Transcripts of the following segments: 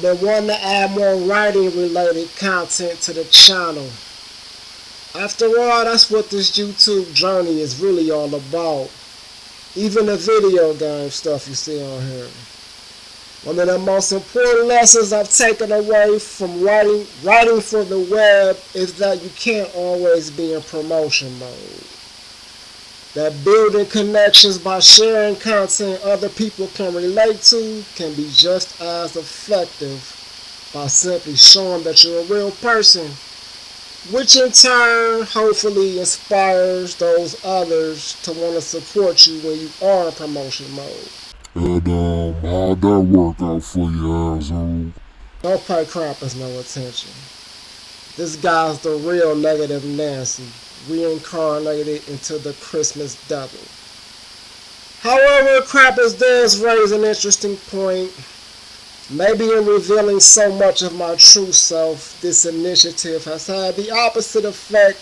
been wanting to add more writing related content to the channel. After all, that's what this YouTube journey is really all about. Even the video game stuff you see on here. One of the most important lessons I've taken away from writing for the web is that you can't always be in promotion mode. That building connections by sharing content other people can relate to can be just as effective by simply showing that you're a real person, which in turn hopefully inspires those others to want to support you when you are in promotion mode. And how'd that work out for you, asshole? Don't pay Krampus no attention. This guy's the real Negative Nancy, reincarnated into the Christmas devil. However, Krampus does raise an interesting point. Maybe in revealing so much of my true self, this initiative has had the opposite effect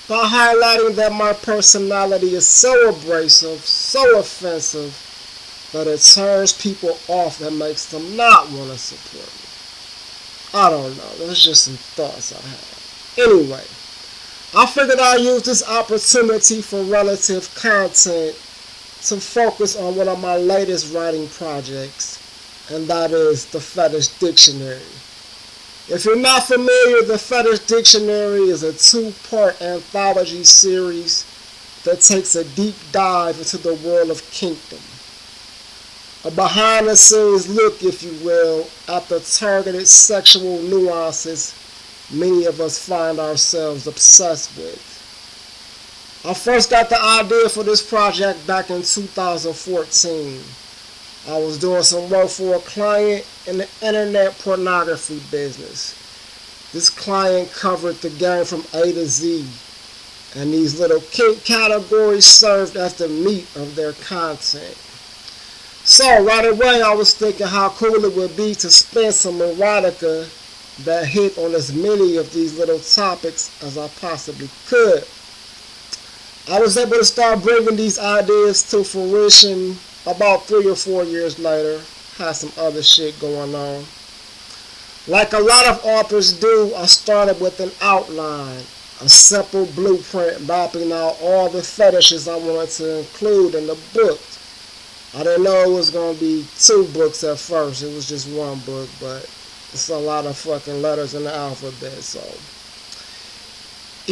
by highlighting that my personality is so abrasive, so offensive, that it turns people off that makes them not want to support me. I don't know, that's just some thoughts I have. Anyway, I figured I'd use this opportunity for relative content to focus on one of my latest writing projects, and that is the Fetish Dictionary. If you're not familiar, the Fetish Dictionary is a 2-part anthology series that takes a deep dive into the world of kinkdom. A behind-the-scenes look, if you will, at the targeted sexual nuances many of us find ourselves obsessed with. I first got the idea for this project back in 2014. I was doing some work for a client in the internet pornography business. This client covered the game from A to Z, and these little kink categories served as the meat of their content. So right away I was thinking how cool it would be to spin some erotica that hit on as many of these little topics as I possibly could. I was able to start bringing these ideas to fruition about 3 or 4 years later. Had some other shit going on. Like a lot of authors do, I started with an outline, a simple blueprint mapping out all the fetishes I wanted to include in the book. I didn't know it was going to be 2 books at first. It was just 1 book, but it's a lot of fucking letters in the alphabet, so.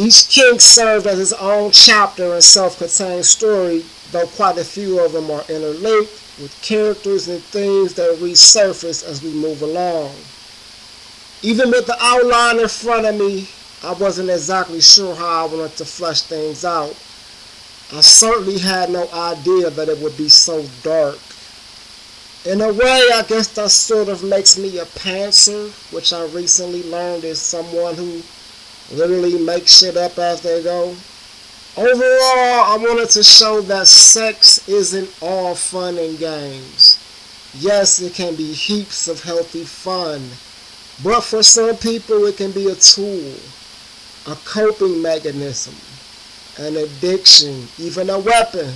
Each kink served as its own chapter and self-contained story, though quite a few of them are interlinked with characters and themes that resurface as we move along. Even with the outline in front of me, I wasn't exactly sure how I wanted to flesh things out. I certainly had no idea that it would be so dark. In a way, I guess that sort of makes me a pantser, which I recently learned is someone who literally makes shit up as they go. Overall, I wanted to show that sex isn't all fun and games. Yes, it can be heaps of healthy fun, but for some people it can be a tool, a coping mechanism, an addiction, even a weapon.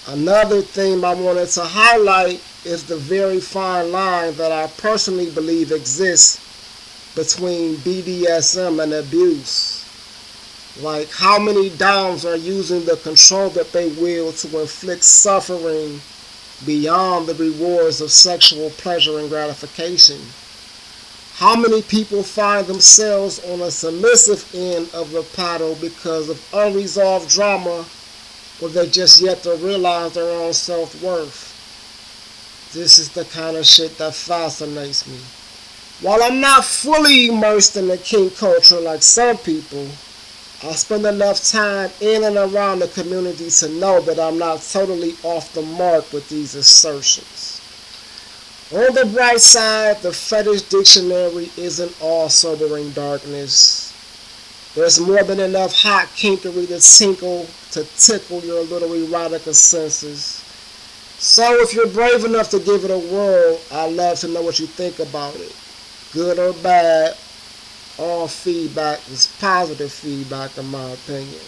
Another theme I wanted to highlight is the very fine line that I personally believe exists between BDSM and abuse. Like how many doms are using the control that they wield to inflict suffering beyond the rewards of sexual pleasure and gratification. How many people find themselves on a submissive end of the paddle because of unresolved drama, or they just yet to realize their own self-worth? This is the kind of shit that fascinates me. While I'm not fully immersed in the kink culture like some people, I spend enough time in and around the community to know that I'm not totally off the mark with these assertions. On the bright side, the Fetish Dictionary isn't all sobering darkness. There's more than enough hot kinkery to tickle your little erotica senses. So if you're brave enough to give it a whirl, I'd love to know what you think about it. Good or bad, all feedback is positive feedback in my opinion.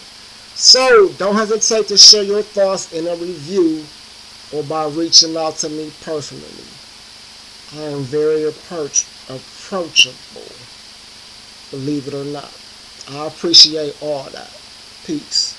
So don't hesitate to share your thoughts in a review or by reaching out to me personally. I am very approachable, believe it or not. I appreciate all that. Peace.